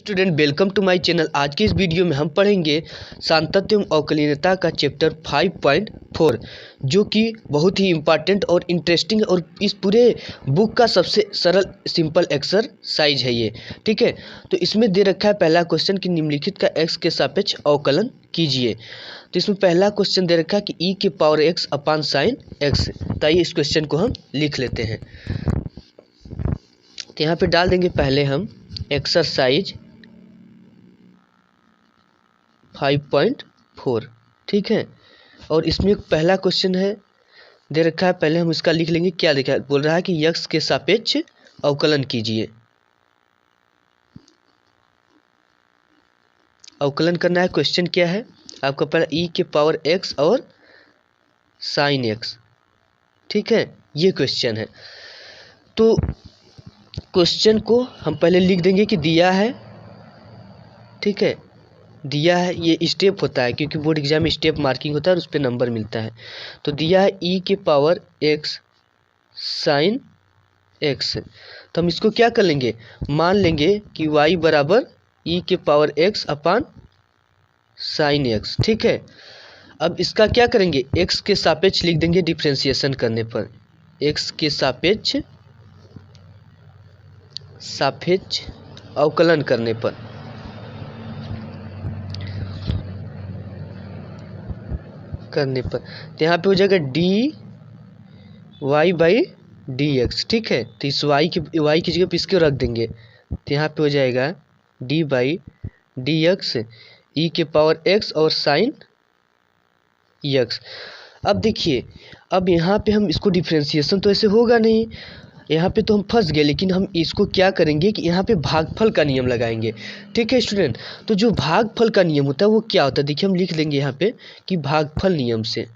Student welcome to my channel. आज के इस वीडियो में हम पढ़ेंगे सांतत्य एवं अवकलनीयता का चैप्टर 5.4 जो कि बहुत ही इम्पॉर्टेंट और इंटरेस्टिंग और इस पूरे बुक का सबसे सरल सिंपल एक्सरसाइज है ये। ठीक है, तो इसमें दे रखा है पहला क्वेश्चन कि निम्नलिखित का x के सापेक्ष अवकलन कीजिए। तो इसमें पहला क्वेश्चन दे रखा है कि e के पावर x अपान साइन x। तो आइए इस क्वेश्चन को हम लिख लेते हैं। तो यहाँ पे डाल देंगे पहले हम एक्सरसाइज 5.4। ठीक है, और इसमें पहला क्वेश्चन है दे रखा है, पहले हम इसका लिख लेंगे। क्या लिखा है, बोल रहा है कि x के सापेक्ष अवकलन कीजिए। अवकलन करना है। क्वेश्चन क्या है आपका, पहला e के पावर x और साइन x। ठीक है, ये क्वेश्चन है। तो क्वेश्चन को हम पहले लिख देंगे कि दिया है। ठीक है, दिया है, ये स्टेप होता है क्योंकि बोर्ड एग्जाम में स्टेप मार्किंग होता है और उस पर नंबर मिलता है। तो दिया है e के पावर x साइन x। तो हम इसको क्या कर लेंगे, मान लेंगे कि y बराबर e के पावर x अपान साइन x। ठीक है, अब इसका क्या करेंगे, x के सापेक्ष लिख देंगे डिफ्रेंशिएशन करने पर। x के सापेक्ष अवकलन करने पर तो यहाँ पे हो जाएगा dy बाई dx। ठीक है, तो इस y की जगह पे इसको रख देंगे। तो यहाँ पे हो जाएगा dy बाई dx e के पावर x और साइन x। अब देखिए, अब यहाँ पे हम इसको डिफ्रेंशिएशन तो ऐसे होगा नहीं, यहाँ पे तो हम फंस गए। लेकिन हम इसको क्या करेंगे कि यहाँ पे भागफल का नियम लगाएंगे। ठीक है स्टूडेंट, तो जो भागफल का नियम होता है वो क्या होता है, देखिए हम लिख लेंगे यहाँ पे कि भागफल नियम से।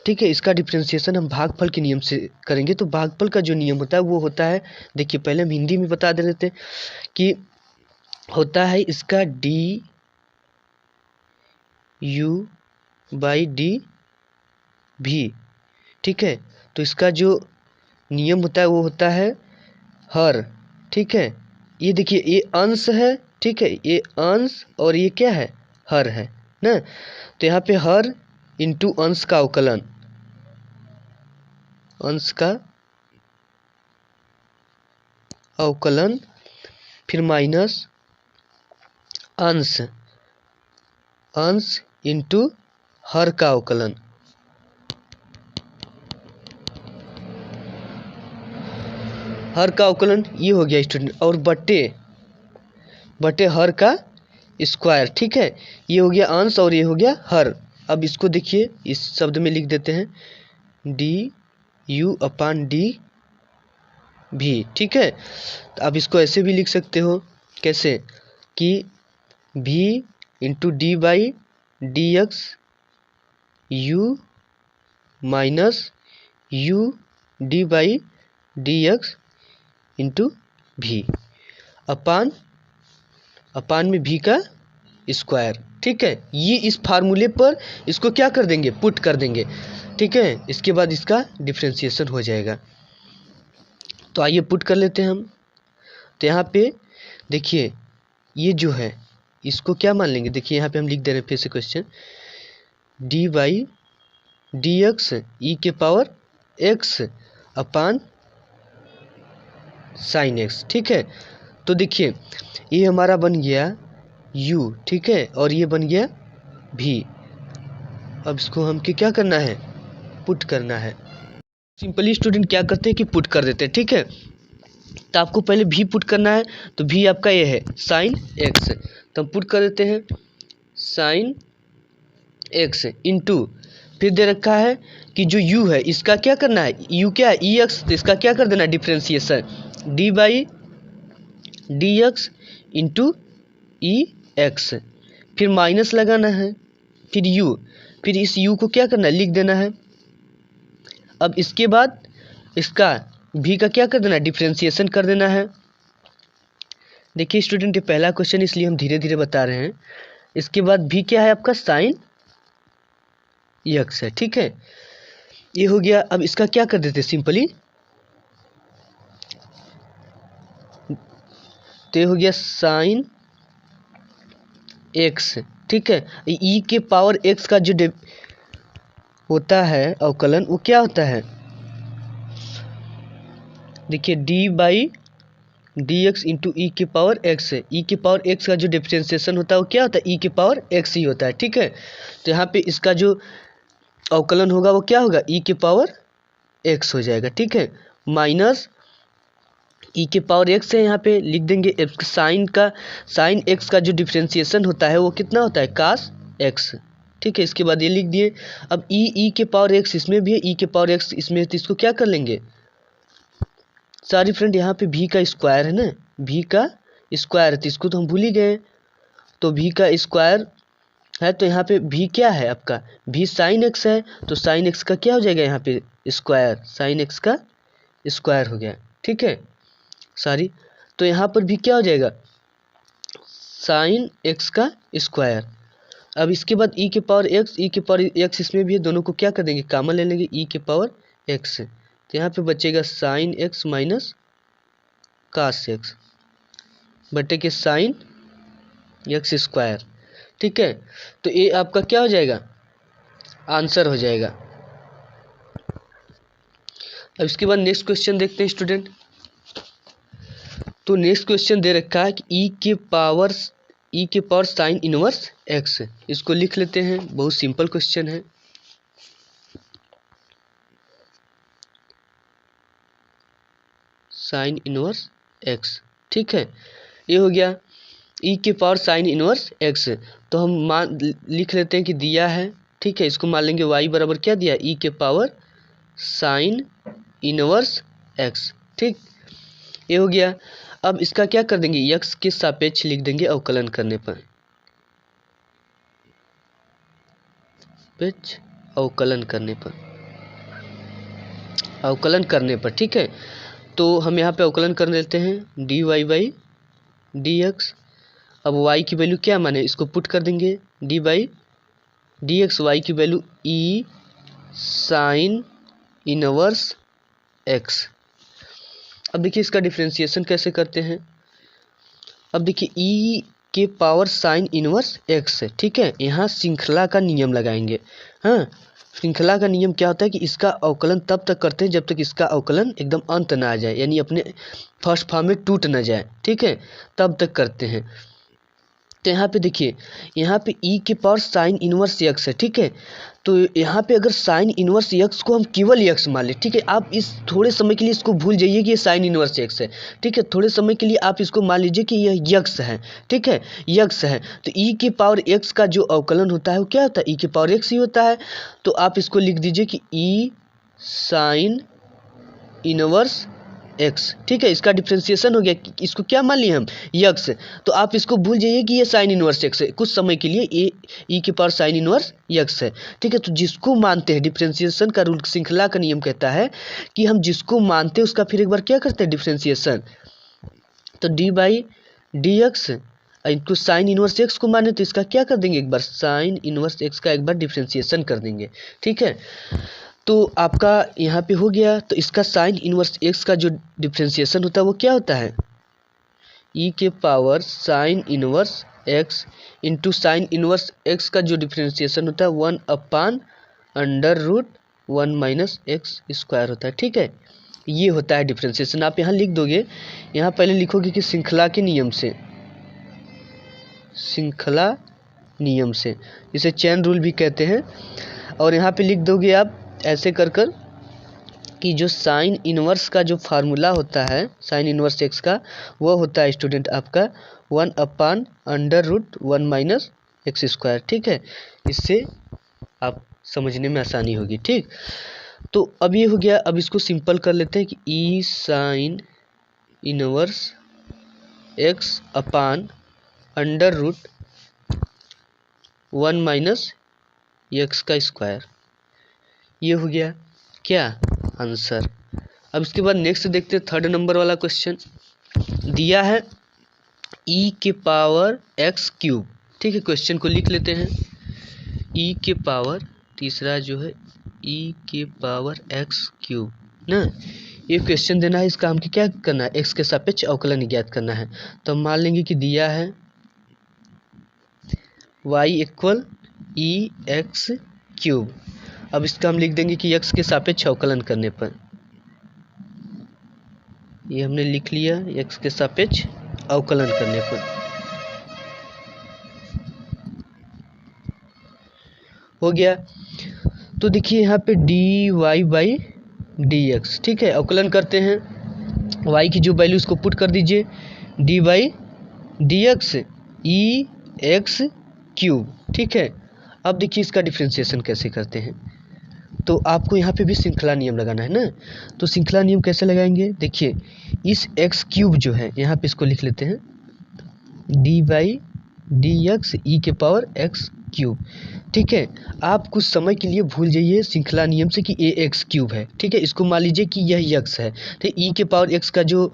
ठीक है, इसका डिफ्रेंशिएशन हम भागफल के नियम से करेंगे। तो भागफल का जो नियम होता है वो होता है, देखिए पहले हम हिंदी में बता दे रहे थे कि होता है इसका डी यू बाई डी भी। ठीक है, तो इसका जो नियम होता है वो होता है हर। ठीक है, ये देखिए ये अंश है। ठीक है, ये अंश और ये क्या है, हर है ना। तो यहाँ पे हर इंटू अंश का अवकलन, अंश का अवकलन, फिर माइनस अंश इंटू हर का अवकलन। हर का अवकलन ये हो गया स्टूडेंट, और बटे हर का स्क्वायर। ठीक है, ये हो गया अंश और ये हो गया हर। अब इसको देखिए इस शब्द में लिख देते हैं डी यू अपान डी भी। ठीक है, तो अब इसको ऐसे भी लिख सकते हो, कैसे कि भी into D by D x you minus U D by D x into भी अपान में भी का स्क्वायर। ठीक है, ये इस फार्मूले पर इसको क्या कर देंगे, पुट कर देंगे। ठीक है, इसके बाद इसका डिफ्रेंशिएशन हो जाएगा। तो आइए पुट कर लेते हैं हम। तो यहाँ पे देखिए ये जो है इसको क्या मान लेंगे, देखिए यहाँ पे हम लिख दे रहे हैं फिर से question, D by D X E के power X upon sine X. ठीक है, तो देखिए ये हमारा बन गया u। ठीक है, और ये बन गया v। अब इसको हम क्या करना है, पुट करना है। सिंपली स्टूडेंट क्या करते हैं कि पुट कर देते हैं। ठीक है, तो आपको पहले v पुट करना है। तो v आपका ये है साइन x, तो हम पुट कर देते हैं साइन x इंटू, फिर दे रखा है कि जो u है इसका क्या करना है, u क्या है ex, तो इसका क्या कर देना है differentiation, d by D x into E x, फिर माइनस लगाना है, फिर u, फिर इस u को क्या करना है, लिख देना है। अब इसके बाद इसका v का क्या कर देना है, डिफ्रेंशिएशन कर देना है। देखिए स्टूडेंट ये पहला क्वेश्चन इसलिए हम धीरे धीरे बता रहे हैं। इसके बाद v क्या है आपका साइन x है। ठीक है, ये हो गया। अब इसका क्या कर देते सिंपली, तो ये हो गया साइन एक्स, ठीक है। ई के पावर एक्स का जो होता है अवकलन, वो क्या होता है, देखिए D by D x into E के पावर एक्स है। ई के पावर एक्स का जो डिफ्रेंसिएशन होता है वो क्या होता है, ई के पावर एक्स ही होता है, ठीक है। तो यहाँ पे इसका जो अवकलन होगा वो क्या होगा, ई के पावर एक्स हो जाएगा, ठीक है। माइनस ई के पावर एक्स है, यहाँ पे लिख देंगे साइन एक्स का जो डिफ्रेंसिएशन होता है वो कितना होता है, कास एक्स, ठीक है। इसके बाद ये लिख दिए। अब ई के पावर एक्स इसमें भी है, ई के पावर एक्स इसमें है, तो इसको क्या कर लेंगे, सॉरी फ्रेंड, यहाँ पे भी का स्क्वायर है ना, भी का स्क्वायर है, तो इसको तो हम भूल ही गए। तो भी का स्क्वायर है, तो यहाँ पे भी क्या है आपका, भी साइन एक्स है, तो साइन एक्स का क्या हो जाएगा यहाँ पे स्क्वायर, साइन एक्स का स्क्वायर हो गया, ठीक है। सॉरी, तो यहाँ पर भी क्या हो जाएगा, साइन एक्स का स्क्वायर। अब इसके बाद ई के पावर एक्स इसमें भी है, दोनों को क्या कर देंगे, कॉमन ले लेंगे, ई के पावर एक्स, तो यहाँ पे बचेगा sine x minus cos x बटे के साइन एक्स स्क्वायर, ठीक है। तो ये आपका क्या हो जाएगा, आंसर हो जाएगा। अब इसके बाद नेक्स्ट क्वेश्चन देखते हैं स्टूडेंट। तो नेक्स्ट क्वेश्चन दे रखा है कि ई के पावर साइन इनवर्स एक्स, इसको लिख लेते हैं, बहुत सिंपल क्वेश्चन है। साइन इनवर्स एक्स, ठीक है, ये हो गया ई के पावर साइन इनवर्स एक्स। तो हम लिख लेते हैं कि दिया है, ठीक है। इसको मान लेंगे वाई बराबर क्या दिया, ई के पावर साइन इनवर्स एक्स, ठीक, ये हो गया। अब इसका क्या कर देंगे, एक्स के सापेक्ष लिख देंगे अवकलन करने पर, अवकलन करने पर, ठीक है। तो हम यहाँ पे अवकलन कर लेते हैं, d y by D x. अब y की वैल्यू क्या माने, इसको पुट कर देंगे, D by D x, y की value e sine inverse x. अब देखिए इसका डिफ्रेंसिएशन कैसे करते हैं। अब देखिए ई के पावर साइन इनवर्स एक्स है, ठीक है। यहाँ श्रृंखला का नियम लगाएंगे। हाँ, श्रृंखला का नियम क्या होता है कि इसका अवकलन तब तक करते हैं जब तक इसका अवकलन एकदम अंत ना आ जाए, यानी अपने फर्स्ट फॉर्म में टूट ना जाए, ठीक है, तब तक करते हैं। तो यहाँ पे देखिए, यहाँ पे ई के पावर साइन इनवर्स एक्स है, ठीक है। तो यहाँ पे अगर साइन इनवर्स एक्स को हम केवल एक्स मान ले, ठीक है, आप इस थोड़े समय के लिए इसको भूल जाइए कि ये साइन इनवर्स एक्स है, ठीक है। थोड़े समय के लिए आप इसको मान लीजिए कि यह एक्स है, ठीक है, एक्स है। तो ई के पावर एक्स का जो अवकलन होता है वो क्या होता है, ई के पावर एक्स ही होता है। तो आप इसको लिख दीजिए कि ई साइन इनवर्स एक्स, ठीक है। इसका डिफ्रेंसिएशन हो गया, इसको क्या मान लिए हम, एक्स। तो आप इसको भूल जाइए कि ये साइन इनवर्स एक्स है, कुछ समय के लिए ये ई के पावर साइन इनवर्स एक्स है, ठीक है। तो जिसको मानते हैं, डिफ्रेंसिएशन का रूल, श्रृंखला का नियम कहता है कि हम जिसको मानते हैं उसका फिर एक बार क्या करते हैं, डिफ्रेंसिएशन। तो डी बाई डी एक्स, इनको साइन इनवर्स एक्स को माने तो इसका क्या कर देंगे, एक बार साइन इनवर्स एक्स का एक बार डिफ्रेंसिएशन कर देंगे, ठीक है। तो आपका यहाँ पे हो गया। तो इसका साइन इनवर्स एक्स का जो डिफ्रेंसिएशन होता है वो क्या होता है, ई के power sine inverse x into sine inverse x का जो डिफ्रेंसिएशन होता है 1/√1 माइनस एक्स स्क्वायर होता है, ठीक है। ये होता है डिफ्रेंसिएशन। आप यहाँ लिख दोगे, यहाँ पहले लिखोगे कि श्रृंखला के नियम से, श्रृंखला नियम से, इसे चेन रूल भी कहते हैं। और यहाँ पे लिख दोगे आप ऐसे कर कि जो साइन इनवर्स का जो फार्मूला होता है साइन इनवर्स एक्स का, वो होता है स्टूडेंट आपका 1/√1 माइनस एक्स स्क्वायर, ठीक है। इससे आप समझने में आसानी होगी, ठीक। तो अब ये हो गया। अब इसको सिंपल कर लेते हैं कि ई साइन इनवर्स एक्स अपान √1 माइनस एक्स का स्क्वायर, ये हो गया क्या, आंसर। अब इसके बाद नेक्स्ट देखते हैं, थर्ड नंबर वाला क्वेश्चन दिया है ई के पावर एक्स क्यूब, ठीक है। क्वेश्चन को लिख लेते हैं, ई के पावर, तीसरा जो है ई के पावर एक्स क्यूब ना। ये क्वेश्चन देना है, इसका हमको क्या करना है, एक्स के सापेक्ष अवकलन ज्ञात करना है। तो हम मान लेंगे कि दिया है y इक्वल ई एक्स क्यूब। अब इसका हम लिख देंगे कि x के सापेक्ष अवकलन करने पर, ये हमने लिख लिया x के सापेक्ष अवकलन करने पर हो गया। तो देखिए यहाँ पे dy बाई dx, ठीक है, अवकलन करते हैं। y की जो वैल्यू उसको पुट कर दीजिए, dy by dx E X cube, ठीक है। अब देखिए इसका डिफ्रेंशिएशन कैसे करते हैं। तो आपको यहाँ पे भी श्रृंखला नियम लगाना है ना। तो श्रृंखला नियम कैसे लगाएंगे, देखिए इस एक्स क्यूब जो है यहाँ पे इसको लिख लेते हैं D by D X E के पावर एक्स क्यूब, ठीक है। आप कुछ समय के लिए भूल जाइए श्रृंखला नियम से कि ए एक्स क्यूब है, ठीक है। इसको मान लीजिए कि यह एक्स है, तो ई के पावर एक्स का जो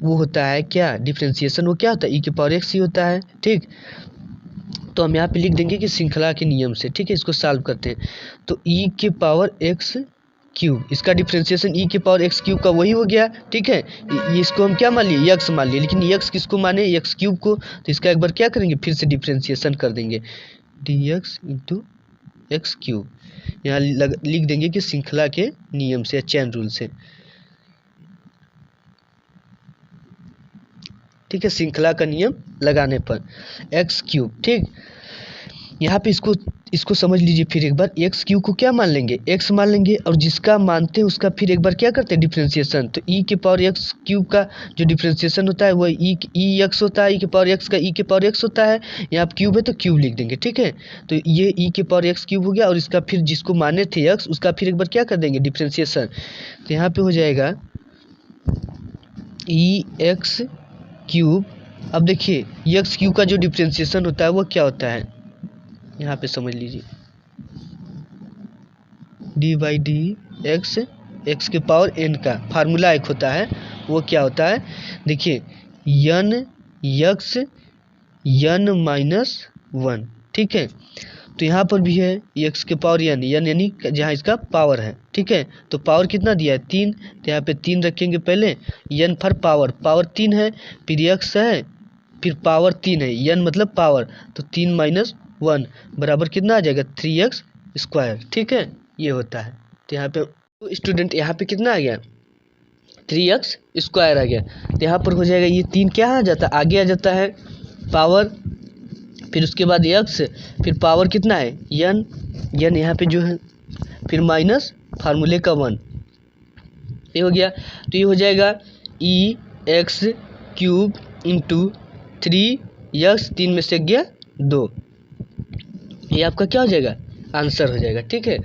वो होता है क्या डिफ्रेंशिएशन, वो क्या होता है, ई के पावर एक्स ही होता है, ठीक। तो हम यहाँ पे लिख देंगे कि श्रृंखला के नियम से, ठीक है। इसको सॉल्व करते हैं तो ई के पावर एक्स क्यूब, इसका डिफ्रेंशिएशन ई के पावर एक्स क्यूब का वही हो गया, ठीक है। इसको हम क्या मान लिए, एक्स मान लिए, लेकिन एक्स किसको माने, एक्स क्यूब को। तो इसका एक बार क्या करेंगे, फिर से डिफ्रेंशिएशन कर देंगे D x into x cube. यहाँ लिख देंगे कि श्रृंखला के नियम से या चैन रूल से, ठीक है, श्रृंखला का नियम लगाने पर एक्स क्यूब, ठीक। यहाँ पे इसको समझ लीजिए फिर एक बार, एक्स क्यूब को क्या मान लेंगे, एक्स मान लेंगे, और जिसका मानते हैं उसका फिर एक बार क्या करते हैं डिफ्रेंशिएशन। तो ई के पावर एक्स क्यूब का जो डिफ्रेंशिएशन होता है वो ई एक्स होता है, ई के पावर एक्स का ई के पावर एक्स होता है। यहाँ आप क्यूब है तो क्यूब लिख देंगे, ठीक है। तो ये ई के पावर एक्स क्यूब हो गया, और इसका फिर जिसको माने थे एक्स उसका फिर एक बार क्या कर देंगे डिफ्रेंशिएशन। तो यहाँ पे हो जाएगा ई एक्स क्यूब। अब देखिए एक्स क्यूब का जो डिफ्रेंशिएशन होता है वो क्या होता है, यहाँ पे समझ लीजिए D by D x, x के पावर एन का फार्मूला एक होता है, वो क्या होता है, देखिए यन एक्स यन माइनस वन, ठीक है। तो यहाँ पर भी है एक्स के पावर यन यानी जहाँ इसका पावर है, ठीक है। तो पावर कितना दिया है 3, तो यहाँ पे 3 रखेंगे पहले, यन फॉर पावर 3 है, फिर एक्स है, फिर पावर 3 है, यन मतलब पावर, तो 3 माइनस 1 बराबर कितना आ जाएगा 3x स्क्वायर, ठीक है, ये होता है। तो यहाँ पे स्टूडेंट यहाँ पे कितना आ गया 3x स्क्वायर आ गया। तो यहाँ पर हो जाएगा ये 3 क्या आ जाता है, आगे आ जाता है पावर, फिर उसके बाद x, फिर पावर कितना है यन यहाँ पे जो है, फिर माइनस फार्मूले का 1, ये हो गया। तो ये हो जाएगा ई एक्स क्यूब इंटू 3x, 3 में से गया 2, ये आपका क्या हो जाएगा आंसर हो जाएगा, ठीक है।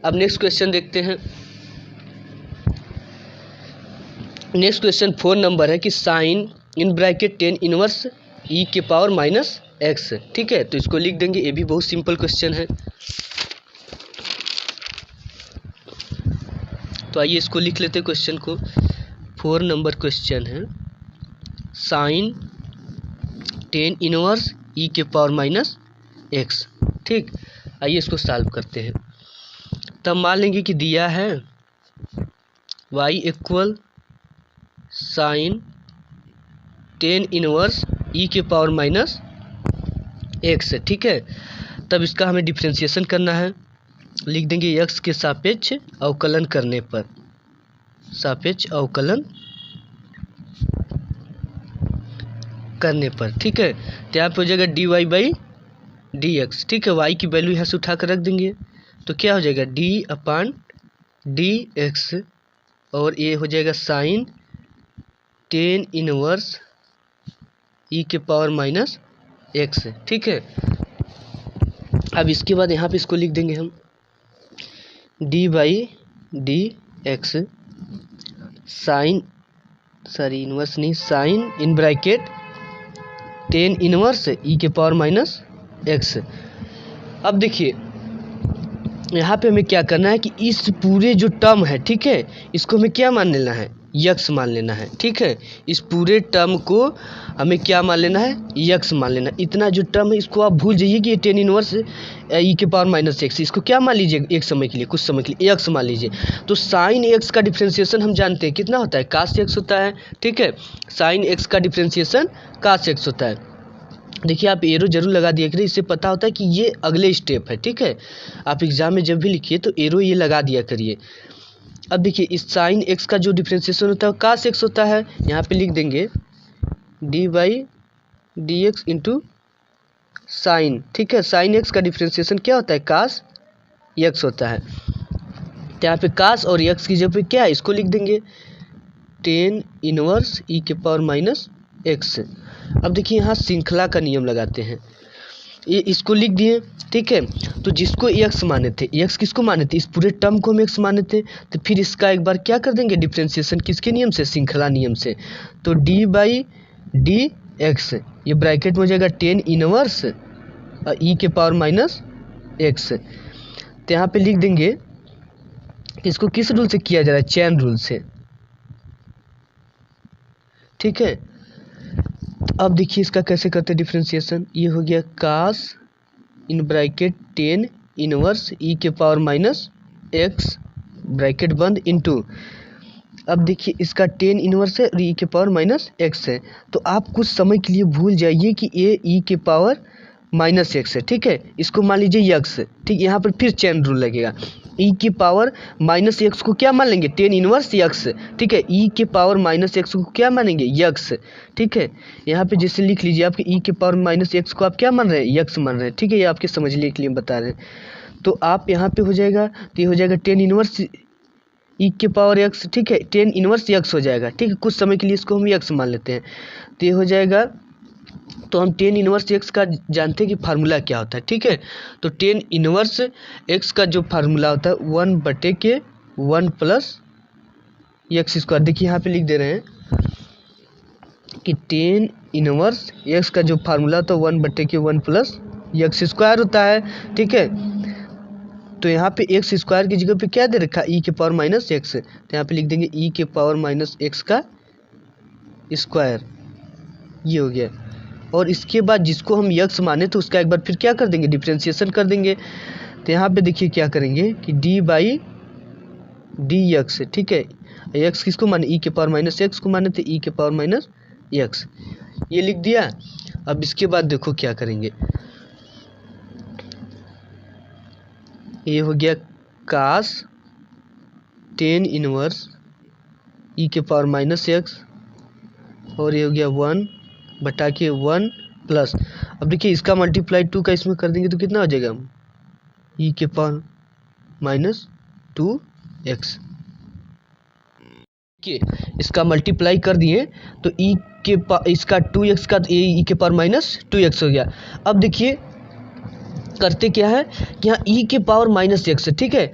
अब नेक्स्ट क्वेश्चन देखते हैं। नेक्स्ट क्वेश्चन 4 नंबर है कि साइन इन ब्रैकेट 10 इनवर्स ई के पावर माइनस एक्स, ठीक है। तो इसको लिख देंगे, ये भी बहुत सिंपल क्वेश्चन है। तो आइए इसको लिख लेते हैं क्वेश्चन को। 4 नंबर क्वेश्चन है साइन 10 इनवर्स ई के पावर माइनस एक्स, ठीक। आइए इसको सॉल्व करते हैं। तब मान लेंगे कि दिया है y इक्वल साइन 10 इनवर्स ई के पावर माइनस एक्स, ठीक है। तब इसका हमें डिफ्रेंशिएशन करना है, लिख देंगे x के सापेक्ष अवकलन करने पर, सापेक्ष अवकलन करने पर, ठीक है। तो यहाँ पे हो जाएगा dy बाई डी एक्स, ठीक है। y की वैल्यू यहाँ से उठा कर रख देंगे, तो क्या हो जाएगा d अपान डी एक्स, और ये हो जाएगा साइन 10 इनवर्स ई के पावर माइनस एक्स, ठीक है। अब इसके बाद यहाँ पे इसको लिख देंगे हम d by D X sine, sorry inverse नहीं, साइन इन ब्रैकेट 10 इनवर्स ई के पावर माइनस एक्स। अब देखिए यहाँ पे हमें क्या करना है कि इस पूरे जो टर्म है, ठीक है, इसको हमें क्या मान लेना है, यक्स मान लेना है, ठीक है। इस पूरे टर्म को हमें क्या मान लेना है, यक्स मान लेना। इतना जो टर्म है इसको आप भूल जाइए कि ये टेन इनवर्स ई के पावर माइनस एक्स, इसको क्या मान लीजिए, एक समय के लिए, कुछ समय के लिए यक्स मान लीजिए। तो साइन एक्स का डिफ्रेंसिएशन हम जानते हैं कितना होता है, कास एक्स होता है, ठीक है। साइन एक्स का डिफ्रेंसिएशन कास एक्स होता है। देखिए आप एरो जरूर लगा दिया करिए, इससे पता होता है कि ये अगले स्टेप है, ठीक है। आप एग्जाम में जब भी लिखिए तो एरो ये लगा दिया करिए। अब देखिए इस साइन एक्स का जो डिफ्रेंसिएशन होता है वो कास एक्स होता है। यहाँ पे लिख देंगे D by D x into sine, ठीक है। साइन एक्स का डिफ्रेंसिएशन क्या होता है, कास एक्स होता है। तो यहाँ पे कास और एक्स की जगह पे क्या है, इसको लिख देंगे टेन इनवर्स ई के पावर माइनस एक्स। अब देखिए यहाँ श्रृंखला का नियम लगाते हैं, ये इसको लिख दिए, ठीक है। तो जिसको एक्स माने थे, एक्स किसको माने थे, इस पूरे टर्म को हम एक्स माने थे, तो फिर इसका एक बार क्या कर देंगे डिफ्रेंसिएशन, किसके नियम से, श्रृंखला नियम से। तो डी बाई डी एक्स, ये ब्रैकेट में हो जाएगा टेन इनवर्स ई के पावर माइनस एक्स। तो यहाँ पे लिख देंगे इसको किस रूल से किया जा रहा है, चेन रूल से, ठीक है। अब देखिए इसका कैसे करते हैं डिफ्रेंसिएशन, ये हो गया cos in bracket ten inverse ई के पावर माइनस एक्स ब्रैकेट बंद इनटू, अब देखिए इसका टेन इनवर्स है और ई के पावर माइनस एक्स है। तो आप कुछ समय के लिए भूल जाइए कि ये ई के पावर माइनस एक्स है, ठीक है। इसको मान लीजिए यक्स, ठीक। यहाँ पर फिर चेन रूल लगेगा, ई के पावर माइनस एक्स को क्या मान लेंगे, टेन इनवर्स यक्स, ठीक है। ई के पावर माइनस एक्स को क्या मानेंगे, यक्स, ठीक है। यहाँ पे जैसे लिख लीजिए आपके ई के पावर माइनस एक्स को आप क्या मान रहे हैं, यक्स मान रहे हैं, ठीक है। ये आपके समझने के लिए बता रहे हैं। तो आप यहाँ पे हो जाएगा, तो ये हो जाएगा टेन इनवर्स ई के पावर एक्स, ठीक है, टेन इनवर्स यक्स हो जाएगा, ठीक है। कुछ समय के लिए इसको हम यक्स मान लेते हैं, तो ये हो जाएगा। तो हम टेन इनवर्स एक्स का जानते हैं कि फार्मूला क्या होता है, ठीक है। तो टेन इनवर्स एक्स का जो फार्मूला होता है 1/1 प्लस एक्स स्क्वायर। देखिए यहाँ पे लिख दे रहे हैं कि टेन इनवर्स एक्स का जो फार्मूला होता है 1/1 प्लस एक्स स्क्वायर होता है, ठीक है। तो यहाँ पे एक्स स्क्वायर की जगह पे क्या दे रखा है, ई के पावर माइनस एक्स। तो यहाँ पे लिख देंगे ई के पावर माइनस एक्स का स्क्वायर, ये हो गया। और इसके बाद जिसको हम यक्स माने तो उसका एक बार फिर क्या कर देंगे, डिफ्रेंसिएशन कर देंगे। तो यहाँ पे देखिए क्या करेंगे कि डी बाई डी यक्स, ठीक है। यक्स किसको माने, ई के पावर माइनस एक्स को माने थे, ई के पावर माइनस एक्स, ये लिख दिया। अब इसके बाद देखो क्या करेंगे, ये हो गया कास टेन इनवर्स ई के पावर माइनस एक्स, और ये हो गया 1/1 प्लस। अब देखिए इसका मल्टीप्लाई 2 का इसमें कर देंगे तो कितना हो जाएगा, ई के पावर माइनस 2x। इसका मल्टीप्लाई कर दिए तो इसका 2x का ई के पावर माइनस 2x हो गया। अब देखिए करते क्या है कि यहाँ ई के पावर माइनस एक्स, ठीक है।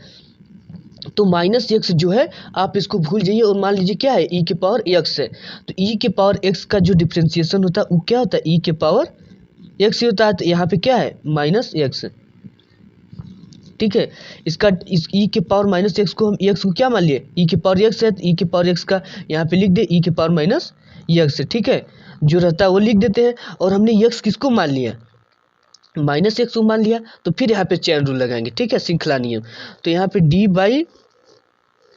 तो माइनस एक्स जो है आप इसको भूल जाइए और मान लीजिए क्या है, ई के पावर एक्स है। तो ई के पावर एक्स का जो डिफ्रेंसिएशन होता है वो क्या होता है, ई के पावर एक्स ही होता है। तो यहाँ पे क्या है, माइनस एक्स, ठीक है। इस ई के पावर माइनस एक्स को हम एक्स को क्या मान लिए, ई के पावर एक्स है, तो ई के पावर एक्स का यहाँ पे लिख दे ई के पावर माइनस एक्स, ठीक है। जो रहता है वो लिख देते हैं। और हमने एक्स किसको मान लिया, माइनस एक्स को मान लिया। तो फिर यहाँ पे चेन रूल लगाएंगे, ठीक है, श्रृंखला नियम। तो यहाँ पे D by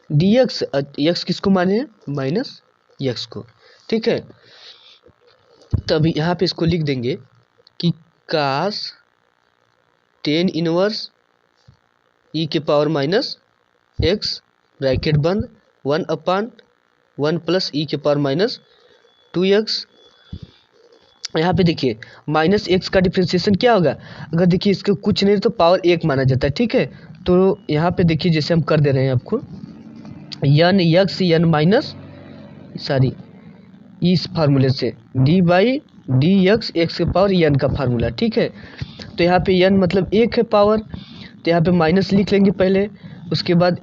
D x, x किसको माने हैं, माइनस एक्स को, ठीक है। तब यहाँ पे इसको लिख देंगे कि कास टेन इनवर्स ई के पावर माइनस एक्स ब्रैकेट बंद 1/1 प्लस ई के पावर माइनस 2x। यहाँ पे देखिए माइनस एक्स का डिफ्रेंसिएशन क्या होगा, अगर देखिए इसके कुछ नहीं तो पावर 1 माना जाता है, ठीक है। तो यहाँ पे देखिए जैसे हम कर दे रहे हैं आपको यन एक्स यन माइनस इस फार्मूले से D by D x x के पावर यन का फार्मूला, ठीक है। तो यहाँ पे यन मतलब 1 है पावर, तो यहाँ पे माइनस लिख लेंगे पहले, उसके बाद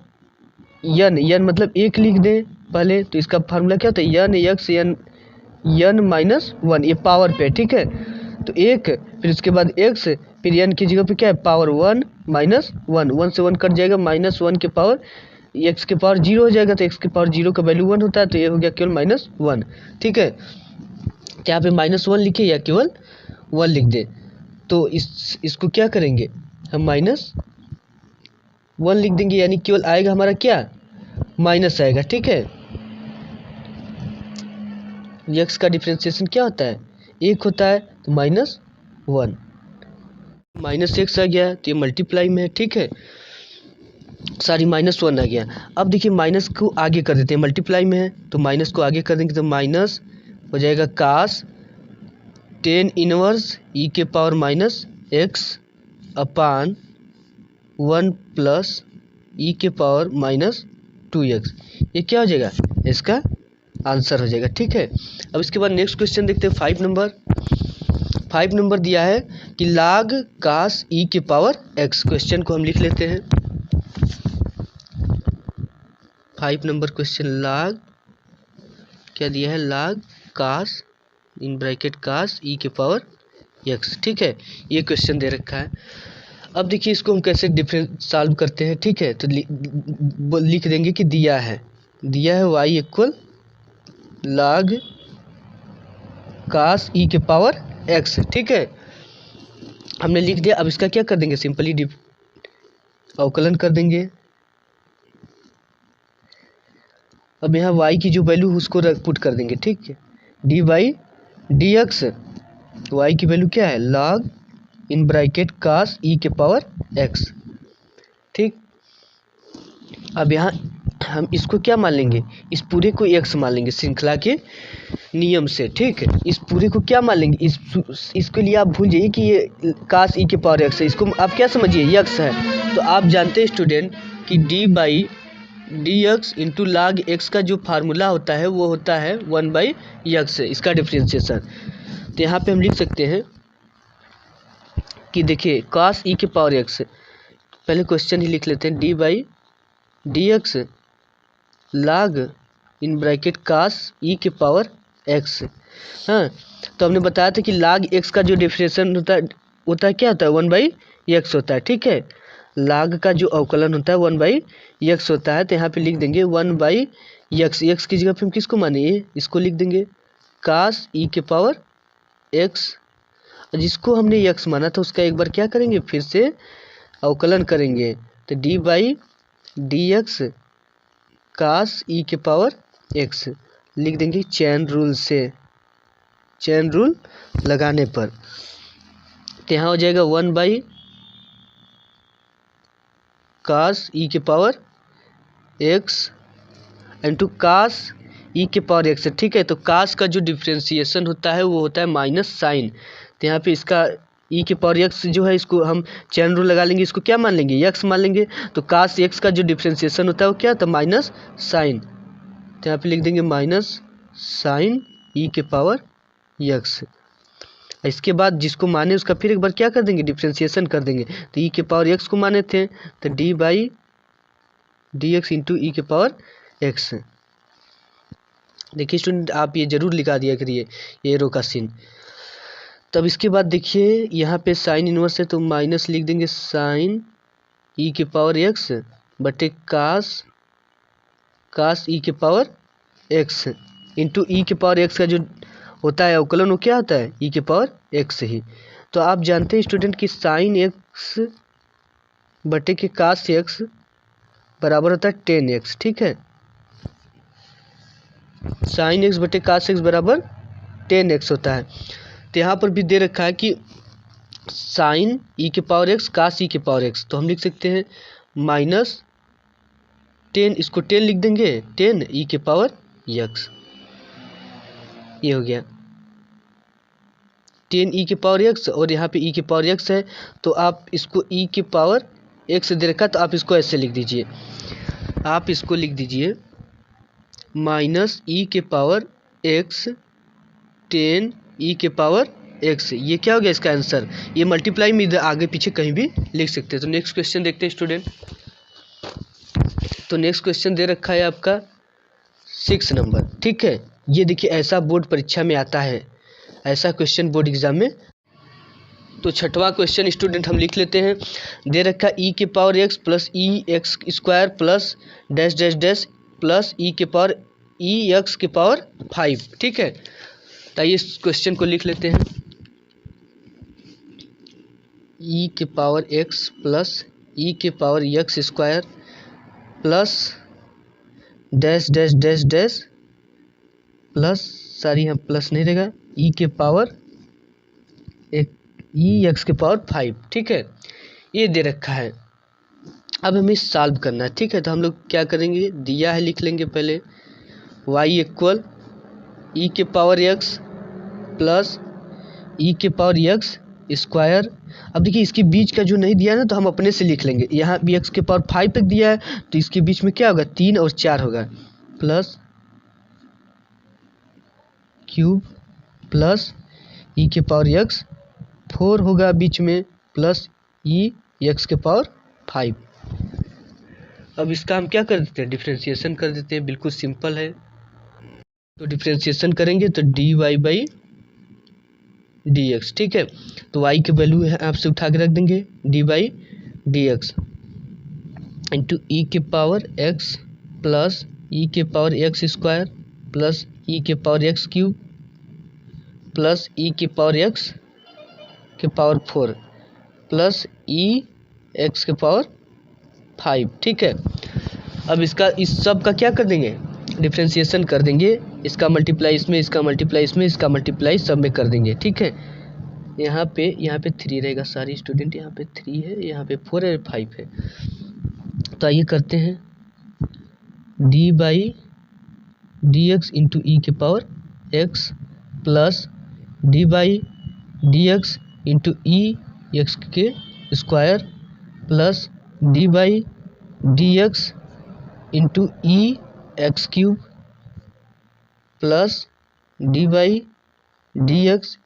यन मतलब 1 लिख दें पहले। तो इसका फार्मूला क्या होता है, यन एक्स यन माइनस 1, ये पावर पे, ठीक है। तो 1 फिर उसके बाद x फिर n की जगह पे क्या है पावर 1 माइनस 1, 1 से 1 कट जाएगा, -1 के पावर x के पावर 0 हो जाएगा। तो x के पावर 0 का वैल्यू 1 होता है, तो ये हो गया केवल -1। ठीक है, तो यहाँ पे -1 लिखे या केवल 1 लिख दे। तो इसको क्या करेंगे हम -1 लिख देंगे, यानी केवल आएगा हमारा क्या माइनस आएगा। ठीक है, x का डिफरेंशिएशन क्या होता है 1 होता है, तो -1 -x आ गया, तो ये मल्टीप्लाई में है। ठीक है, सॉरी -1 आ गया। अब देखिए माइनस को आगे कर देते हैं, मल्टीप्लाई में है तो माइनस को आगे कर देंगे, तो माइनस हो जाएगा cos 10 इनवर्स e के पावर -x अपान 1 प्लस e के पावर -2x। ये क्या हो जाएगा, इसका आंसर हो जाएगा। ठीक है, अब इसके बाद नेक्स्ट क्वेश्चन देखते हैं 5 नंबर दिया है कि log cos e के पावर x। क्वेश्चन को हम लिख लेते हैं, 5 नंबर क्वेश्चन log क्या दिया है, log cos in bracket cos e के पावर x। ठीक है, ये क्वेश्चन दे रखा है। अब देखिए इसको हम कैसे डिफरेंस सॉल्व करते हैं। ठीक है, तो लिख देंगे कि दिया है y equal log cos e के पावर x। ठीक है, हमने लिख दिया। अब इसका क्या कर देंगे, सिंपली अवकलन कर देंगे। अब यहाँ y की जो वैल्यू उसको पुट कर देंगे। ठीक है, dy dx, y की वैल्यू क्या है log in bracket cos e के पावर x। ठीक, अब यहाँ हम इसको क्या मान लेंगे, इस पूरे को x मान लेंगे श्रृंखला के नियम से। ठीक है, इस पूरे को क्या मान लेंगे, इसके लिए आप भूल जाइए कि ये cos e के पावर x है, इसको आप क्या समझिए x है। तो आप जानते हैं स्टूडेंट कि d/dx इंटू log x का जो फार्मूला होता है वो होता है 1/x, इसका डिफ्रेंशिएशन। तो यहाँ पे हम लिख सकते हैं कि देखिए cos e के पावर x, पहले क्वेश्चन ही लिख लेते हैं, d/dx log in bracket cos e के पावर x। हाँ, तो हमने बताया था कि log x का जो डिफरेंशिएशन होता है क्या होता है 1/x होता है। ठीक है, log का जो अवकलन होता है 1/x होता है। तो यहाँ पे लिख देंगे 1/x, x की जगह पे हम किसको माने, इसको लिख देंगे cos e के पावर x। जिसको हमने x माना था उसका एक बार क्या करेंगे, फिर से अवकलन करेंगे। तो d/dx cos e के पावर x लिख देंगे चैन रूल से, चैन रूल लगाने पर। तो यहाँ हो जाएगा 1/cos e के power x into cos e के पावर x। ठीक है, तो cos का जो डिफ्रेंशिएशन होता है वो होता है माइनस साइन। तो यहाँ पे इसका e के पावर x जो है इसको हम चैन रूल लगा लेंगे, इसको क्या मान लेंगे x मान लेंगे। तो cos x का जो डिफ्रेंशिएशन होता है वो क्या था माइनस साइन। तो यहाँ पे लिख देंगे माइनस साइन e के पावर x। इसके बाद जिसको माने उसका फिर एक बार क्या कर देंगे, डिफ्रेंशिएशन कर देंगे। तो e के पावर x को माने थे, तो d/dx इंटू e के पावर x। देखिए स्टूडेंट आप ये जरूर लिखा दिया करिए ये रो का सीन। तब इसके बाद देखिए यहाँ पे साइन इनवर्स है, तो माइनस लिख देंगे साइन e के पावर x बटे cos e के पावर x इंटू e के पावर x का जो होता है अवकलन वो क्या होता है e के पावर x ही। तो आप जानते हैं स्टूडेंट कि साइन x बटे के cos x बराबर होता है 10x। ठीक है, साइन x बटे cos x बराबर 10x होता है। तो यहाँ पर भी दे रखा है कि साइन e के पावर x cos e के पावर x, तो हम लिख सकते हैं माइनस 10, इसको 10 लिख देंगे 10 e के पावर x। ये हो गया 10 e के पावर x, और यहाँ पे e के पावर x है तो आप इसको e के पावर x दे रखा, तो आप इसको ऐसे लिख दीजिए, आप इसको लिख दीजिए माइनस e के पावर x 10 e के पावर x। ये क्या हो गया इसका आंसर, ये मल्टीप्लाई में इधर आगे पीछे कहीं भी लिख सकते हैं। तो नेक्स्ट क्वेश्चन देखते हैं स्टूडेंट। तो नेक्स्ट क्वेश्चन दे रखा है आपका 6 नंबर। ठीक है, ये देखिए ऐसा बोर्ड परीक्षा में आता है, ऐसा क्वेश्चन बोर्ड एग्जाम में तो छठवां क्वेश्चन स्टूडेंट हम लिख लेते हैं। दे रखा ई के power X plus E X square plus dash dash dash plus E के पावर ई एक्स के पावर 5। ठीक है, तो आइए इस क्वेश्चन को लिख लेते हैं। ई के पावर एक्स प्लस ई के power X square plus dash dash dash dash plus, sorry यहाँ प्लस नहीं रहेगा, ई के पावर ई एक्स के पावर 5। ठीक है, ये दे रखा है। अब हमें सॉल्व करना है। ठीक है, तो हम लोग क्या करेंगे, दिया है लिख लेंगे पहले y इक्वल ई के पावर एक्स प्लस ई के पावर एक्स स्क्वायर। अब देखिए इसके बीच का जो नहीं दिया है ना, तो हम अपने से लिख लेंगे। यहाँ भी एक्स के पावर 5 तक दिया है, तो इसके बीच में क्या होगा, 3 और 4 होगा, प्लस क्यूब प्लस ई के पावर एक्स 4 होगा बीच में, प्लस ई एक्स के पावर 5। अब इसका हम क्या कर देते हैं, डिफ्रेंशिएशन कर देते हैं। बिल्कुल सिंपल है। तो डिफ्रेंशिएशन करेंगे तो d y by D x. ठीक है, तो y की वैल्यू है आपसे उठा के रख देंगे, D by D x into E के पावर एक्स प्लस ई के power X square plus E के power X cube plus E के पावर एक्स के पावर 4 प्लस ई एक्स के पावर 5। ठीक है, अब इसका इस सब का क्या कर देंगे, डिफ्रेंशिएशन कर देंगे। इसका मल्टीप्लाई इसमें, इसका मल्टीप्लाई इसमें, इसका मल्टीप्लाई सब में कर देंगे। ठीक है, यहाँ पे 3 रहेगा, सारी स्टूडेंट यहाँ पे 3 है, यहाँ पे 4 है, 5 है। तो आइए करते हैं, D by D x into E के power X plus D by D x into E X के square plus D by D x into E X cube plus D by D X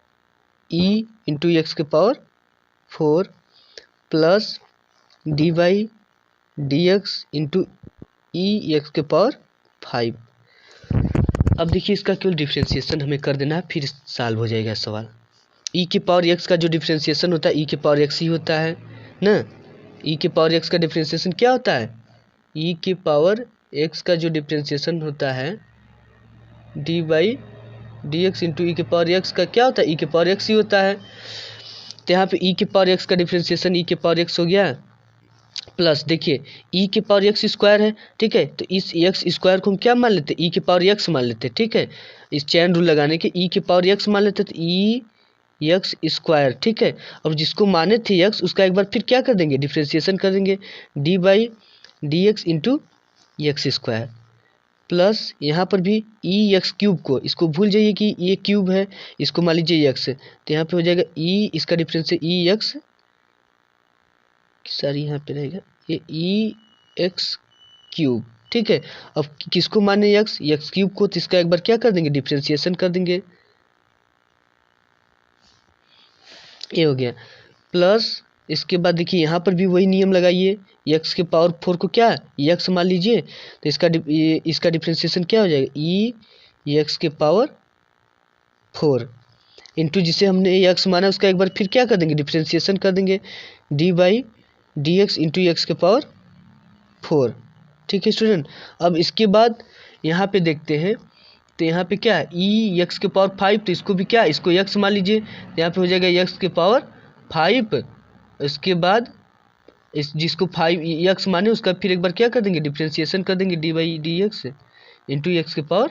E into x के power 4 plus D by D x into E X के power 5। अब देखिए इसका केवल differentiation हमें कर देना है, फिर सॉल्व हो जाएगा सवाल। ई के पावर एक्स का जो डिफ्रेंशिएशन होता है ई के पावर एक्स ही होता है ना। ई के पावर एक्स का डिफ्रेंशिएशन क्या होता है, ई के पावर एक्स का जो डिफ्रेंशिएशन होता है D by D x into E के पावर एक्स का क्या होता है, ई के पावर एक्स ही होता है। तो यहाँ पे ई के पावर एक्स का डिफ्रेंशिएशन ई के पावर एक्स हो गया, प्लस देखिए ई के पावर एक्स स्क्वायर है। ठीक है, तो इस एक्स स्क्वायर को हम क्या मान लेते हैं, ई के पावर एक्स मान लेते हैं। ठीक है, इस चैन रूल लगाने के ई के पावर एक्स मान लेते हैं, तो ई एक्स स्क्वायर। ठीक है, और जिसको माने थे एक्स उसका एक बार फिर क्या कर देंगे, डिफ्रेंशिएशन कर देंगे, D by D x into x square plus यहाँ पर भी ई एक्स क्यूब को, इसको भूल जाइए कि ये क्यूब है, इसको मान लीजिए एक्स है, तो यहाँ पे हो जाएगा ई, इसका डिफरेंस है ई एक्स, सॉरी यहाँ पे रहेगा ये ई एक्स क्यूब। ठीक है, अब किसको माने एक्स क्यूब को, तो इसका एक बार क्या कर देंगे, डिफ्रेंशिएशन कर देंगे, ये हो गया। प्लस इसके बाद देखिए यहाँ पर भी वही नियम लगाइए, एक्स के पावर 4 को क्या एक्स मान लीजिए, तो इसका डिफ्रेंशिएशन क्या हो जाएगा, ई एक्स के पावर 4 इंटू जिसे हमने एक्स माना उसका एक बार फिर क्या कर देंगे, डिफ्रेंशिएशन कर देंगे, D by D x into x के पावर 4। ठीक है स्टूडेंट, अब इसके बाद यहाँ पे देखते हैं, तो यहाँ पे क्या है ई एक्स के पावर 5, तो इसको भी क्या, इसको एक्स मान लीजिए, तो यहाँ पे हो जाएगा एक्स के पावर 5। इसके बाद इस जिसको 5 एक्स माने उसका फिर एक बार क्या कर देंगे, डिफ्रेंशिएशन कर देंगे, D by D x into x के पावर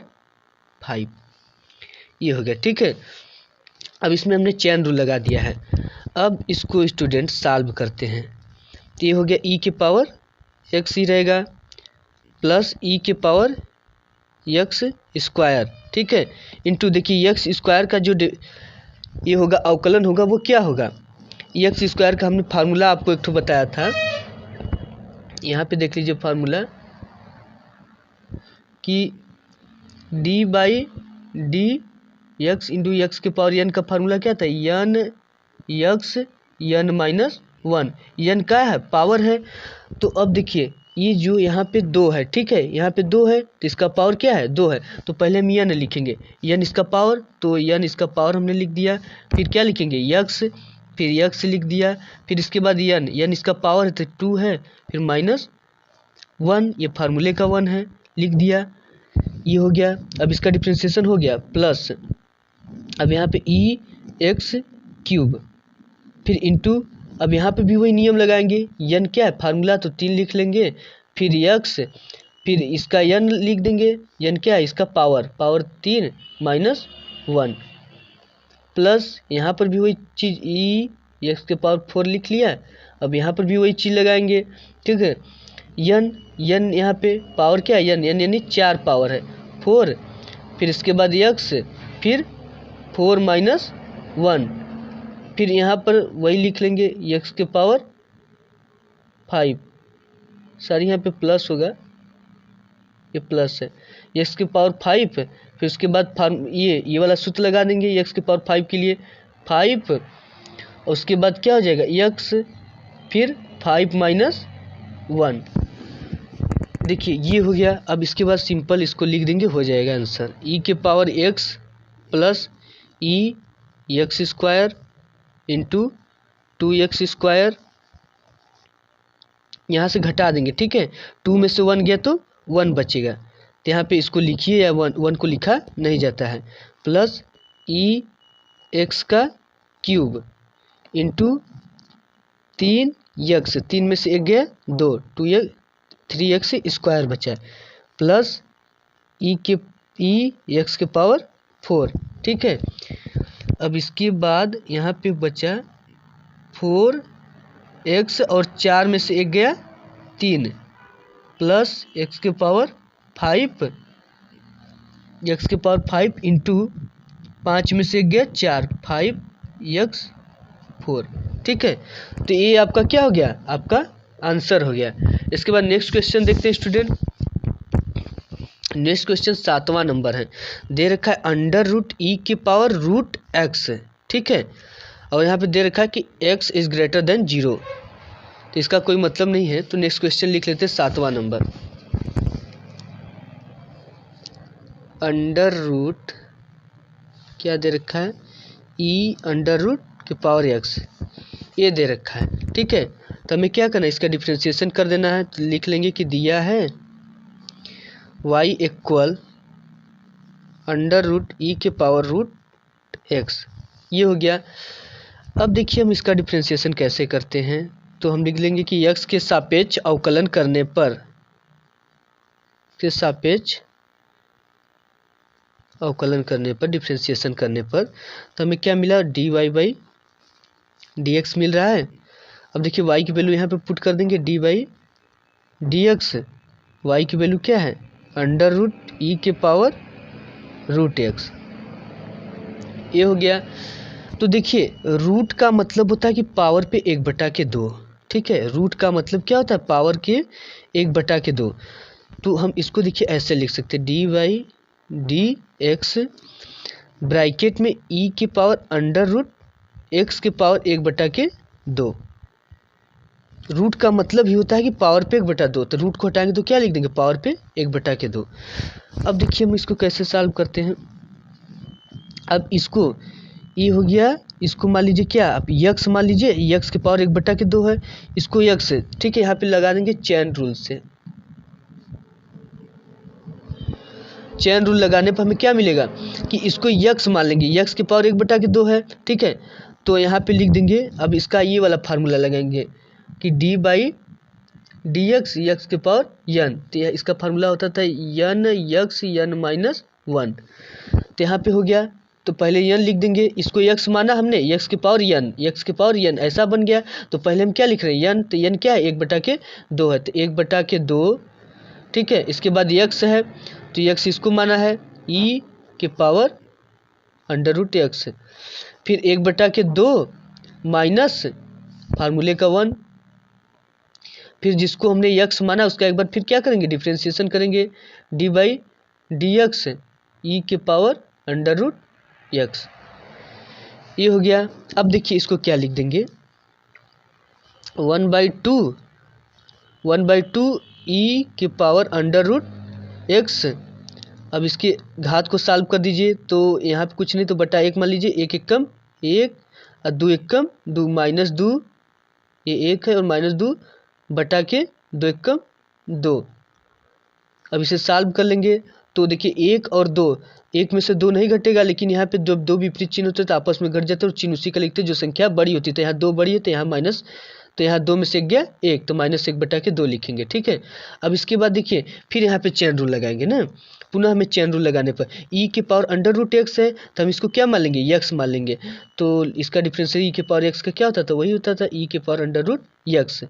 5, ये हो गया। ठीक है, अब इसमें हमने चैन रूल लगा दिया है। अब इसको स्टूडेंट सॉल्व करते हैं, तो ये हो गया ई के पावर एक्स ही रहेगा प्लस ई के पावर एक्स स्क्वायर। ठीक है, इंटू देखिए एक्स स्क्वायर का जो ये होगा अवकलन होगा वो क्या होगा, एक्स स्क्वायर का हमने फार्मूला आपको एक ठो बताया था, यहाँ पे देख लीजिए फार्मूला कि d by D x into x के पावर एन का फार्मूला क्या था, n x n minus 1, n का है पावर है। तो अब देखिए ये जो यहाँ पे 2 है, ठीक है यहाँ पे 2 है, तो इसका पावर क्या है 2 है, तो पहले हम एन लिखेंगे, एन इसका पावर, तो एन इसका पावर हमने लिख दिया, फिर क्या लिखेंगे एक्स फिर यक्स लिख दिया, फिर इसके बाद यन, यन इसका पावर है तो 2 है, फिर -1, ये फार्मूले का 1 है, लिख दिया, ये हो गया। अब इसका डिफ्रेंशिएशन हो गया, प्लस अब यहाँ पे ई एक्स क्यूब, फिर इंटू, अब यहाँ पे भी वही नियम लगाएंगे, यन क्या है फार्मूला तो 3 लिख लेंगे, फिर यक्स, फिर इसका यन लिख देंगे, यन क्या है इसका पावर, पावर 3 -1, प्लस यहाँ पर भी वही चीज़ ई एक्स के पावर 4 लिख लिया। अब यहाँ पर भी वही चीज़ लगाएंगे, ठीक है। यन, यन यहाँ पे पावर क्या है, यन, यन यानी 4 पावर है 4, फिर इसके बाद यक्स, फिर 4 -1, फिर यहाँ पर वही लिख लेंगे यक्स के पावर 5, सॉरी यहाँ पे प्लस होगा, ये प्लस है, यक्स के पावर 5, फिर उसके बाद ये वाला सूत्र लगा देंगे यक्स के पावर 5 के लिए 5, और उसके बाद क्या हो जाएगा यक्स, फिर 5 -1, देखिए ये हो गया। अब इसके बाद सिंपल इसको लिख देंगे, हो जाएगा आंसर, ई के power X plus E X square into 2x², यहाँ से घटा देंगे, ठीक है, 2 में से 1 गया तो 1 बचेगा, तो यहाँ पे इसको लिखिए, या 1 को लिखा नहीं जाता है, प्लस ई एक्स का क्यूब इंटू 3x, 3 में से 1 गया 2, 3x² बचा, प्लस ई एक्स के पावर 4, ठीक है। अब इसके बाद यहाँ पे बचा 4x और 4 में से 1 गया 3, प्लस x के पावर 5, x के पावर 5 इंटू 5 में से 1 गया 4, 5x4, ठीक है। तो ये आपका क्या हो गया, आपका आंसर हो गया। इसके बाद नेक्स्ट क्वेश्चन देखते हैं स्टूडेंट। नेक्स्ट क्वेश्चन 7वां नंबर है, दे रखा है √e के पावर √x, ठीक है, और यहाँ पे दे रखा है कि x इज ग्रेटर देन 0, तो इसका कोई मतलब नहीं है, तो नेक्स्ट क्वेश्चन लिख लेते हैं 7वां नंबर। √ क्या दे रखा है, e √ के पावर x, ये दे रखा है, ठीक है। तो हमें क्या करना है, इसका डिफ्रेंशिएशन कर देना है, तो लिख लेंगे कि दिया है y इक्वल √e के पावर √x, ये हो गया। अब देखिए हम इसका डिफ्रेंशिएशन कैसे करते हैं, तो हम लिख लेंगे कि x के सापेक्ष अवकलन करने पर, डिफ्रेंशिएशन करने पर, तो हमें क्या मिला, dy/dx मिल रहा है। अब देखिए y की वैल्यू यहाँ पे पुट कर देंगे, dy/dx, y की वैल्यू क्या है, √e के पावर √x, ये हो गया। तो देखिए रूट का मतलब होता है कि पावर पे 1/2, ठीक है, रूट का मतलब क्या होता है, पावर के 1/2, तो हम इसको देखिए ऐसे लिख सकते हैं, dy/dx ब्रैकेट में e के पावर √x के पावर 1/2, रूट का मतलब ही होता है कि पावर पे 1/2, तो रूट को हटाएंगे तो क्या लिख देंगे, पावर पे 1/2। अब देखिए हम इसको कैसे सॉल्व करते हैं। अब इसको, ये हो गया, इसको मान लीजिए क्या, आप यक्स मान लीजिए, यक्स के पावर 1/2 है, इसको यक्स, ठीक है, यहाँ पे लगा देंगे चेन रूल से। चेन रूल लगाने पर हमें क्या मिलेगा कि इसको यक्स मान लेंगे, यक्स के पावर 1/2 है, ठीक है, तो यहाँ पे लिख देंगे। अब इसका ये वाला फार्मूला लगाएंगे कि d/dx यक्स के पावर n, तो इसका फार्मूला होता था n यक्स n -1, तो यहाँ पे हो गया। तो पहले n लिख देंगे, इसको x माना हमने, x के पावर n, ऐसा बन गया। तो पहले हम क्या लिख रहे हैं, n, तो n क्या है, 1/2 है, तो 1/2, ठीक है। इसके बाद x है, तो x इसको माना है e के पावर √x, फिर 1/2 माइनस फार्मूले का 1, फिर जिसको हमने x माना उसका एक बार फिर क्या करेंगे, डिफ्रेंशिएशन करेंगे, d/dx e के पावर √x, ये हो गया। अब देखिए इसको क्या लिख देंगे, 1/2 e के पावर √x। अब इसके घात को सॉल्व कर दीजिए, तो यहाँ पे कुछ नहीं तो बटा 1 मान लीजिए, 1 × 1 = 1, और 2 एकम 2 माइनस 2 ये 1 है और माइनस 2 बटा के 2 एकम 2। अब इसे सॉल्व कर लेंगे तो देखिए 1 और 2, 1 में से 2 नहीं घटेगा, लेकिन यहाँ पे जब 2 विपरीत चिन्ह होते हैं तो आपस में घट जाते हैं और चिन्ह उसी का लिखते हैं जो संख्या बड़ी होती है। तो यहाँ 2 बड़ी है तो यहाँ माइनस, तो यहाँ 2 में से 1 गया 1, तो माइनस 1 बटा के 2 लिखेंगे। ठीक है, अब इसके बाद देखिए फिर यहाँ पे चेन रूल लगाएंगे ना। पुनः हमें चेन रूल लगाने पर ई के पावर अंडर रूट एक्स है तो हम इसको क्या मान लेंगे, यक्स मान लेंगे। तो इसका डिफरेंशियल ई के पावर एक्स का क्या होता था, वही होता था ई के पावर अंडर रूट यक्स।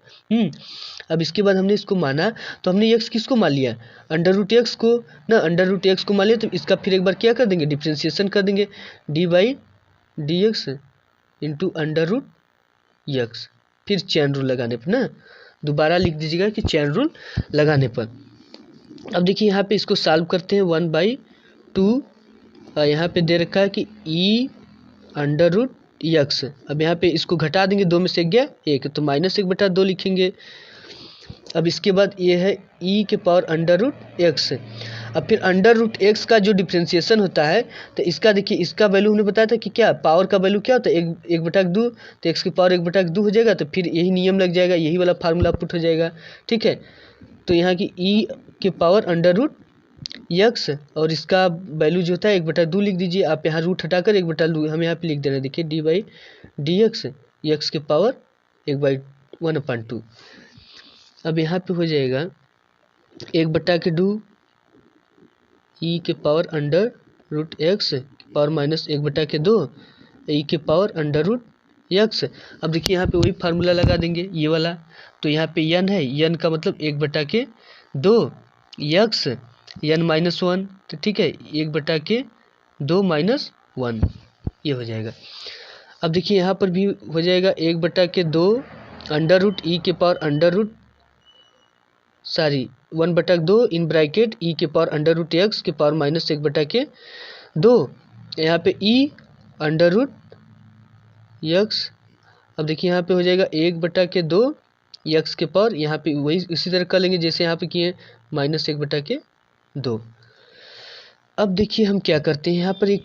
अब इसके बाद हमने इसको माना तो हमने यक्स किसको मान लिया, अंडर रूट एक्स को ना, अंडर रूट एक्स को मान लिया। तो इसका फिर एक बार क्या कर देंगे, डिफ्रेंसिएशन कर देंगे, D by D x into under root x. फिर चेन रूल लगाने पर ना, दोबारा लिख दीजिएगा कि चेन रूल लगाने पर। अब देखिए यहाँ पे इसको सॉल्व करते हैं 1/2, यहाँ पे दे रखा है कि ई अंडर रूट यक्स। अब यहाँ पे इसको घटा देंगे, 2 में से 1 गया 1, तो माइनस 1 बटा 2 लिखेंगे। अब इसके बाद ये है ई के पावर अंडर रूट एक्स। अब फिर अंडर रूट एक्स का जो डिफ्रेंसिएशन होता है तो इसका देखिए, इसका वैल्यू हमने बताया था कि क्या पावर का वैल्यू क्या होता है, 1/2, तो एक्स की पावर 1/2 हो जाएगा। तो फिर यही नियम लग जाएगा, यही वाला फार्मूला पुट हो जाएगा। ठीक है, तो यहाँ की ई के पावर अंडर रूट यक्स और इसका वैल्यू जो होता है 1/2 लिख दीजिए। आप यहाँ रूट हटाकर 1/2 हम यहाँ पे लिख दे रहे हैं, देखिए D by D x, x के पावर 1/1/2। अब यहाँ पे हो जाएगा 1/2 ई के power under root x power minus 1/2 e के पावर अंडर रूट यक्स। अब देखिए यहाँ पे वही फार्मूला लगा देंगे ये वाला। तो यहाँ पे यन है, यन का मतलब 1/2 यक्स यन माइनस 1, तो ठीक है 1/2 माइनस 1 ये हो जाएगा। अब देखिए यहाँ पर भी हो जाएगा 1/2 अंडर रूट ई के power under root 1/2 in bracket e के पावर अंडर रूट एक्स के पावर माइनस 1/2। यहाँ पे ई अंडर रूट यक्स। अब देखिए यहाँ पे हो जाएगा 1/2 यक्स के पावर, यहाँ पे वही इसी तरह कर लेंगे जैसे यहाँ पे किए माइनस 1/2। अब देखिए हम क्या करते हैं, यहाँ पर एक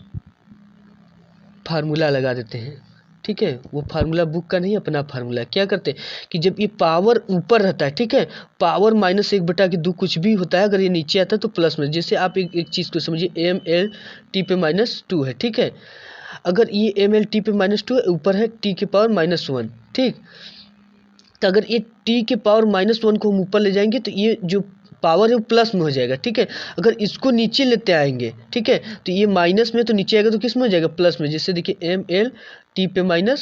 फार्मूला लगा देते हैं। ठीक है, वो फार्मूला बुक का नहीं, अपना फार्मूला। क्या करते हैं कि जब ये पावर ऊपर रहता है, ठीक है, पावर माइनस 1/2 कुछ भी होता है, अगर ये नीचे आता है तो प्लस में। जैसे आप एक चीज़ को समझिए, ml t पे -2 है। ठीक है, अगर ये ml t पे -2 है, ऊपर है t के पावर -1। ठीक, तो अगर ये t के पावर -1 को हम ऊपर ले जाएंगे तो ये जो पावर है वो प्लस में हो जाएगा। ठीक है, अगर इसको नीचे लेते आएंगे, ठीक है, तो ये माइनस में तो नीचे आएगा तो किस में हो जाएगा, प्लस में। जैसे देखिए ml t पे ml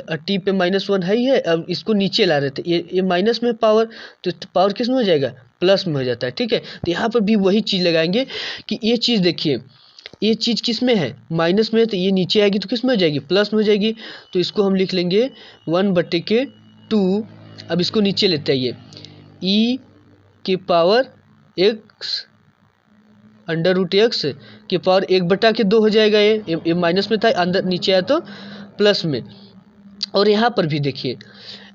और t पे -1 है ही है। अब इसको नीचे ला रहे थे, ये माइनस में पावर, तो पावर किस में हो जाएगा, प्लस में हो जाता है। ठीक है, तो यहाँ पर भी वही चीज़ लगाएंगे कि ये चीज़ देखिए, ये चीज़ किस में है, माइनस में है, तो ये नीचे आएगी तो किस में हो जाएगी, प्लस में हो जाएगी। तो इसको हम लिख लेंगे 1/2। अब इसको नीचे लेते आइए, ई के power x under root x के पावर 1/2 हो जाएगा। ये माइनस में था, अंदर नीचे आया तो प्लस में। और यहाँ पर भी देखिए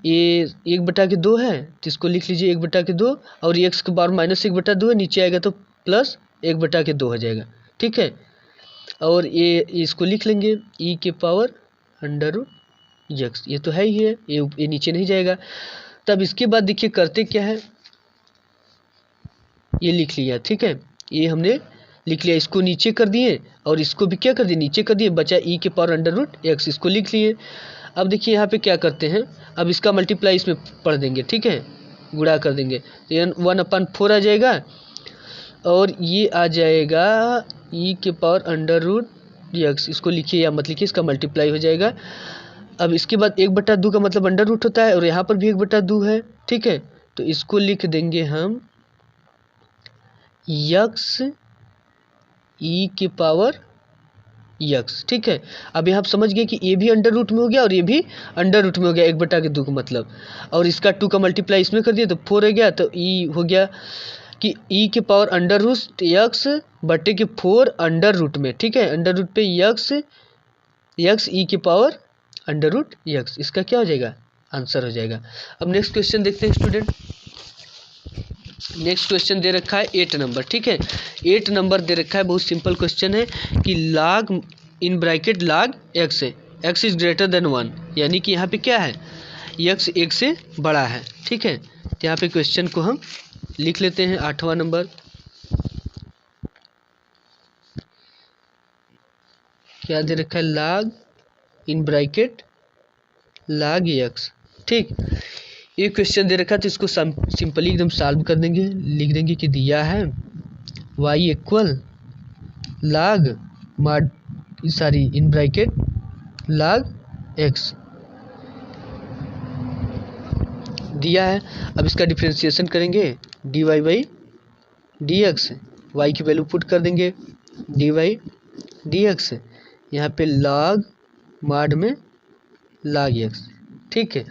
ये 1/2 है तो इसको लिख लीजिए 1/2, और एक्स के पावर माइनस 1/2 है, नीचे आएगा तो प्लस 1/2 हो जाएगा। ठीक है, और ये इसको लिख लेंगे ई के पावर अंडर रूट यक्स, ये तो है ही है, ये नीचे नहीं जाएगा। तब इसके बाद देखिए करते क्या है, ये लिख लिया। ठीक है, ये हमने लिख लिया, इसको नीचे कर दिए और इसको भी क्या कर दिए, नीचे कर दिए, बचा ई के पावर अंडर रूट एक्स, इसको लिख लिए। अब देखिए यहाँ पे क्या करते हैं, अब इसका मल्टीप्लाई इसमें पढ़ देंगे। ठीक है, गुणा कर देंगे तो 1/4 आ जाएगा, और ये आ जाएगा ई के पावर अंडर रूट एक्स। इसको लिखिए या मत लिखिए, इसका मल्टीप्लाई हो जाएगा। अब इसके बाद 1/2 का मतलब अंडर रूट होता है, और यहाँ पर भी 1/2 है। ठीक है, तो इसको लिख देंगे हम यक्स ई के पावर यक्स। ठीक है, अब यहाँ आप समझ गए कि ये भी अंडर रूट में हो गया और ये भी अंडर रूट में हो गया, 1/2 का मतलब। और इसका 2 का मल्टीप्लाई इसमें कर दिया तो 4 हो गया, तो ई हो गया कि ई के पावर अंडर रूट यक्स बटे के 4 अंडर रूट में। ठीक है, अंडर रूट पे यक्स ई के पावर अंडर रूट यक्स, इसका क्या हो जाएगा, आंसर हो जाएगा। अब नेक्स्ट क्वेश्चन देखते हैं स्टूडेंट। नेक्स्ट क्वेश्चन दे रखा है 8 नंबर। ठीक है, 8 नंबर दे रखा है, बहुत सिंपल क्वेश्चन है कि log इन ब्रैकेट log x है, x इज ग्रेटर देन 1, यानी कि यहाँ पे क्या है, x 1 से बड़ा है। ठीक है, तो यहाँ पे क्वेश्चन को हम लिख लेते हैं। 8वां नंबर क्या दे रखा है, log इन ब्रैकेट log x। ठीक, ये क्वेश्चन दे रखा है तो इसको सिंपली एकदम सॉल्व कर देंगे। लिख देंगे कि दिया है y इक्वल log इन ब्रैकेट log x दिया है। अब इसका डिफ्रेंशिएशन करेंगे dy बाई dx, y की वैल्यू पुट कर देंगे dy dx, यहाँ पे log mod में log x। ठीक है,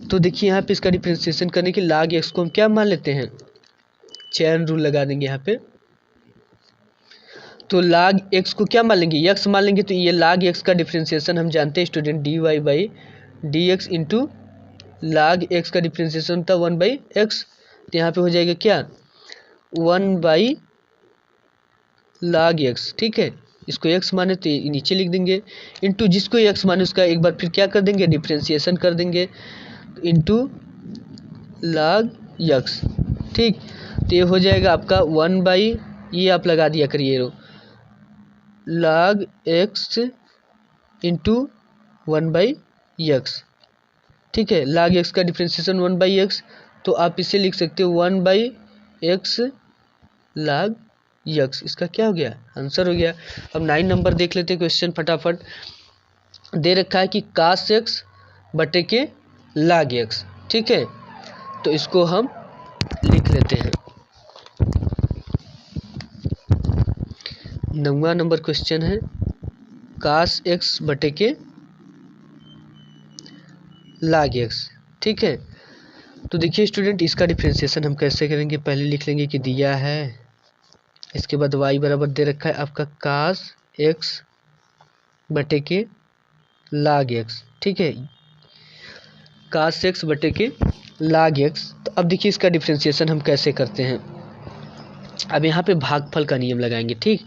तो देखिए यहाँ पे इसका डिफ्रेंशिएशन करने के log x को हम क्या मान लेते हैं, चेन रूल लगा देंगे यहाँ पे। तो log x को क्या मान लेंगे, x मान लेंगे, तो ये log x का डिफ्रेंशिएशन हम जानते हैं student, dy by dx into log x का डिफ्रेंशिएशन होता है 1 बाई एक्स, तो यहाँ पे हो जाएगा क्या 1 बाई log x। ठीक है, इसको x माने तो नीचे लिख देंगे, इंटू जिसको x माने उसका एक बार फिर क्या कर देंगे, डिफ्रेंशिएशन कर देंगे, इंटू log x। ठीक, तो ये हो जाएगा आपका 1 बाई, ये आप लगा दिया करिए log x into 1 by x. ठीक है, log x का डिफ्रेंशिएशन 1 बाई एक्स, तो आप इसे लिख सकते हो 1 बाई एक्स log x। इसका क्या हो गया, आंसर हो गया। अब 9 नंबर देख लेते हैं क्वेश्चन फटाफट। दे रखा है कि cos x बटे के log x। ठीक है, तो इसको हम लिख लेते हैं। 9वां नंबर क्वेश्चन है cos x बटे के log x। ठीक है, तो देखिए स्टूडेंट, इसका डिफ्रेंशिएशन हम कैसे करेंगे, पहले लिख लेंगे कि दिया है, इसके बाद y बराबर दे रखा है आपका cos x बटे के log x। ठीक है, cos x बटे के log x। तो अब देखिए इसका डिफ्रेंशिएशन हम कैसे करते हैं। अब यहाँ पे भागफल का नियम लगाएंगे। ठीक,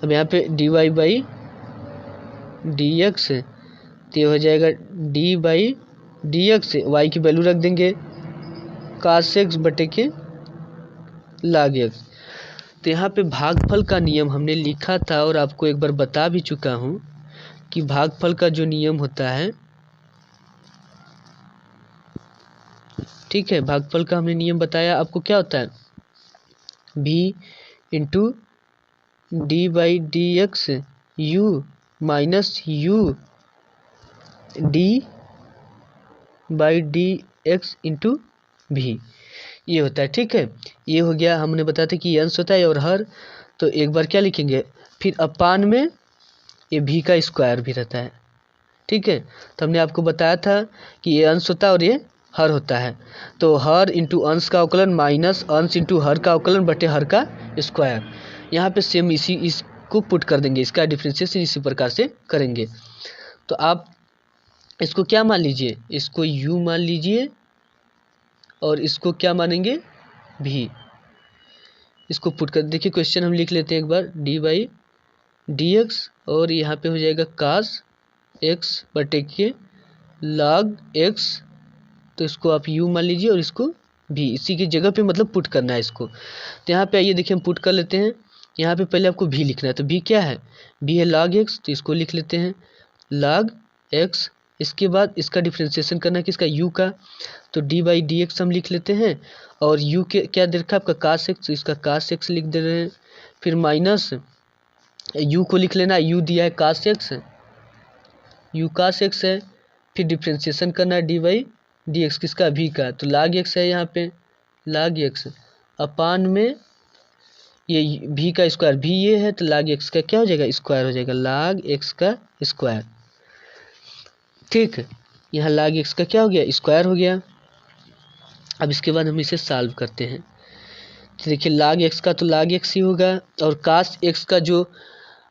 अब यहाँ पे dy बाई dx, तो ये हो जाएगा d बाई dx, y की वैल्यू रख देंगे cos x बटे के log x। तो यहाँ पे भागफल का नियम हमने लिखा था और आपको एक बार बता भी चुका हूँ कि भागफल का जो नियम होता है, ठीक है, भागफल का हमने नियम बताया आपको, क्या होता है v into D by D x you minus U D by D x into भी, ये होता है। ठीक है, ये हो गया, हमने बताया था कि ये अंश होता है और हर, तो एक बार क्या लिखेंगे, फिर अपान में ये भी का स्क्वायर भी रहता है। ठीक है, तो हमने आपको बताया था कि ये अंश होता है और ये हर होता है, तो हर इंटू अंश का अवकलन माइनस अंश इंटू हर का अवकलन बटे हर का स्क्वायर। यहाँ पे सेम इसको पुट कर देंगे, इसका डिफरेंशिएशन इसी प्रकार से करेंगे। तो आप इसको क्या मान लीजिए, इसको u मान लीजिए और इसको क्या मानेंगे भी, इसको पुट कर देखिए। क्वेश्चन हम लिख लेते हैं एक बार, डी बाई डी एक्स और यहाँ पे हो जाएगा कास एक्स बटे के लॉग एक्स, तो इसको आप u मान लीजिए और इसको भी इसी की जगह पे मतलब पुट करना है इसको। तो यहाँ पे आइए देखिए हम पुट कर लेते हैं। यहाँ पे पहले आपको भी लिखना है, तो भी क्या है, भी है लॉग एक्स, तो इसको लिख लेते हैं लॉग एक्स। इसके बाद इसका डिफ्रेंशिएशन करना है किसका, u का, तो d बाई डी एक्स हम लिख लेते हैं और u के क्या दे रखा है आपका कास एक्स, तो इसका कास एक्स लिख दे रहे हैं। फिर माइनस u को लिख लेना, u दिया है कास एक्स, u कास एक्स है। फिर डिफ्रेंशिएशन करना है d बाई डी एक्स किसका, भी का, तो log x है यहाँ पे log x अपान में ये भी का स्क्वायर, भी ये है तो log x का क्या हो जाएगा, स्क्वायर हो जाएगा, log x का स्क्वायर। ठीक, यहाँ log x का क्या हो गया, स्क्वायर हो गया। अब इसके बाद हम इसे सॉल्व करते हैं। तो देखिए log x का तो log x ही होगा और cos x का जो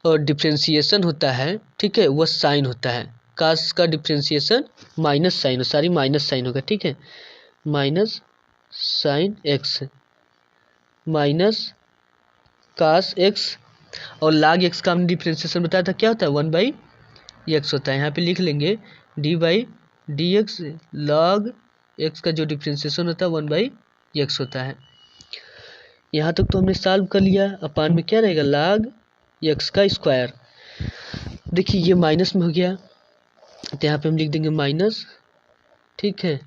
डिफ्रेंशिएशन होता है, ठीक है, वह साइन होता है। कास का differentiation minus sine, sorry minus sine होगा। ठीक है, minus sine x minus cos x और log x का हमने डिफ्रेंशिएशन बताया था क्या होता है 1/x होता है। यहाँ पे लिख लेंगे d/dx log x का जो डिफ्रेंशिएशन होता है 1/x होता है। यहाँ तक तो हमने सॉल्व कर लिया। अपान में क्या रहेगा log x का स्क्वायर। देखिए ये माइनस में हो गया तो यहाँ पे हम लिख देंगे माइनस, ठीक है,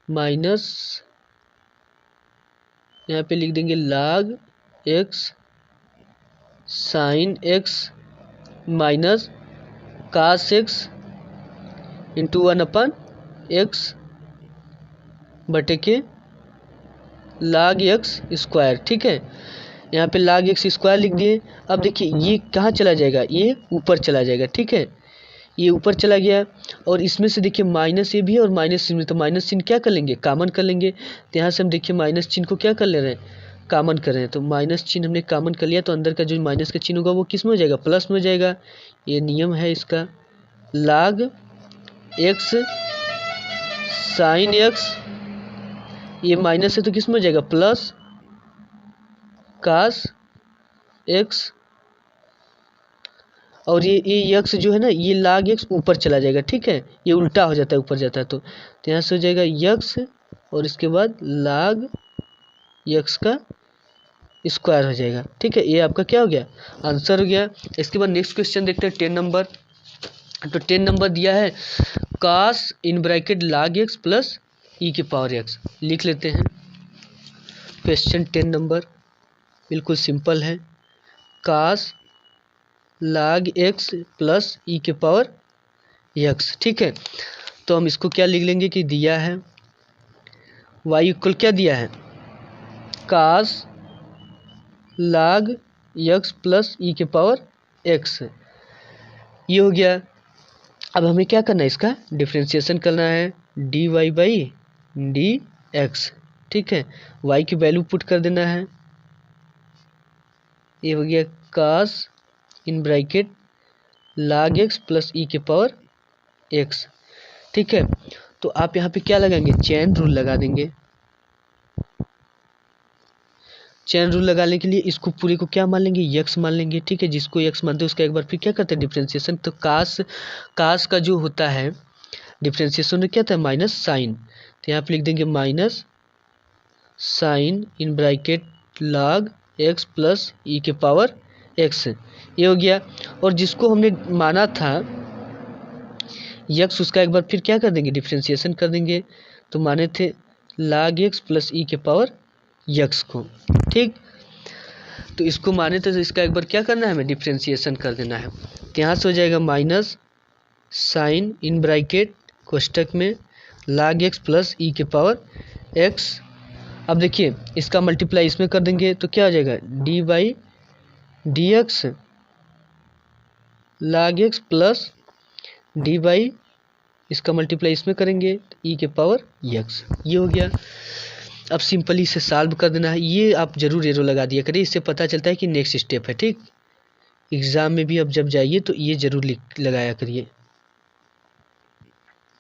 माइनस यहाँ पे लिख देंगे log x sine x minus cos x into 1/x बटे के log x स्क्वायर, ठीक है। यहाँ पे log x स्क्वायर लिख दिए। अब देखिए ये कहाँ चला जाएगा, ये ऊपर चला जाएगा, ठीक है, ये ऊपर चला गया। और इसमें से देखिए माइनस ये भी है और माइनस चिन्ह, तो माइनस चिन्ह क्या कर लेंगे, कॉमन कर लेंगे। तो यहाँ से हम देखिए माइनस चिन्ह को क्या कर ले रहे हैं, कॉमन कर रहे हैं। तो माइनस चिन्ह हमने कॉमन कर लिया तो अंदर का जो माइनस का चिन्ह होगा वो किस में हो जाएगा, प्लस में हो जाएगा। ये नियम है इसका। log x साइन x, ये माइनस है तो किस में हो जाएगा, प्लस cos x, और ये x जो है ना ये log x ऊपर चला जाएगा, ठीक है, ये उल्टा हो जाता है, ऊपर जाता है। तो यहाँ से हो जाएगा x और इसके बाद log x का स्क्वायर हो जाएगा, ठीक है। ये आपका क्या हो गया, आंसर हो गया। इसके बाद नेक्स्ट क्वेश्चन देखते हैं 10 नंबर। तो 10 नंबर दिया है cos इन bracket log x plus e की पावर x। लिख लेते हैं क्वेश्चन 10 नंबर, बिल्कुल सिंपल है। cos log x plus e के पावर x, ठीक है। तो हम इसको क्या लिख लेंगे कि दिया है y इक्वल क्या दिया है, cos log x plus e के पावर x, ये हो गया। अब हमें क्या करना है, इसका डिफ्रेंशिएशन करना है dy/dx, ठीक है। y की वैल्यू पुट कर देना है। ये हो गया cos इन bracket log x plus e के पावर x, ठीक है। तो आप यहाँ पे क्या लगाएंगे, चेन रूल लगा देंगे। चेन रूल लगाने के लिए इसको पूरे को क्या मान लेंगे, x मान लेंगे, ठीक है। जिसको x मानते हैं उसका एक बार फिर क्या करते हैं, डिफ्रेंशिएशन। तो cos का जो होता है डिफ्रेंशिएशन में क्या था, माइनस साइन। तो यहाँ पे लिख देंगे minus sine in bracket log x plus e के पावर x, ये हो गया। और जिसको हमने माना था x, उसका एक बार फिर क्या कर देंगे, डिफ्रेंशिएशन कर देंगे। तो माने थे log x प्लस e के पावर x को, ठीक। तो इसको माने थे तो इसका एक बार क्या करना है, हमें डिफ्रेंशिएशन कर देना है। तो यहाँ से हो जाएगा माइनस साइन इन ब्रैकेट कोष्टक में log x प्लस e के पावर x। अब देखिए इसका मल्टीप्लाई इसमें कर देंगे तो क्या हो जाएगा, d/dx log x plus d/, इसका मल्टीप्लाई इसमें करेंगे e के पावर x, ये हो गया। अब सिंपली इसे सॉल्व कर देना है। ये आप जरूर एरो लगा दिया करिए, इससे पता चलता है कि नेक्स्ट स्टेप है, ठीक। एग्जाम में भी अब जब जाइए तो ये जरूर लगाया करिए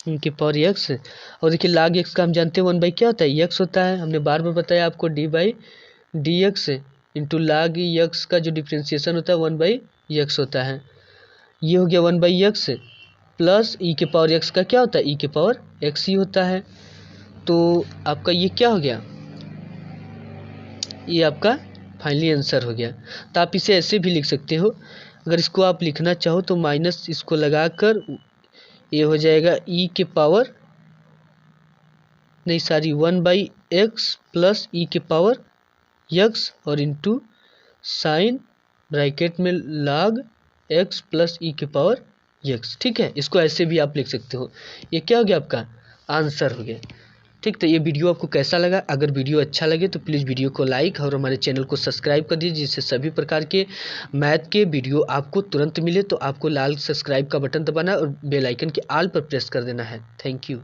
इनके पावर x। और देखिए log x का हम जानते हैं 1/, क्या होता है, x होता है। हमने बार बार बताया आपको d/dx इंटू log x का जो डिफ्रेंशिएशन होता है 1/x होता है। ये हो गया 1/x प्लस e के पावर x का क्या होता है, e के पावर x ही होता है। तो आपका ये क्या हो गया, ये आपका फाइनली आंसर हो गया। तो आप इसे ऐसे भी लिख सकते हो, अगर इसको आप लिखना चाहो तो माइनस इसको लगाकर ये हो जाएगा e के पावर नहीं सॉरी 1/x प्लस e के पावर x और इंटू साइन ब्रैकेट में log x प्लस e के पावर x, ठीक है। इसको ऐसे भी आप लिख सकते हो। ये क्या हो गया, आपका आंसर हो गया, ठीक। तो ये वीडियो आपको कैसा लगा, अगर वीडियो अच्छा लगे तो प्लीज़ वीडियो को लाइक और हमारे चैनल को सब्सक्राइब कर दीजिए, जिससे सभी प्रकार के मैथ के वीडियो आपको तुरंत मिले। तो आपको लाल सब्सक्राइब का बटन दबाना और बेल आइकन के ऑल पर प्रेस कर देना है। Thank you.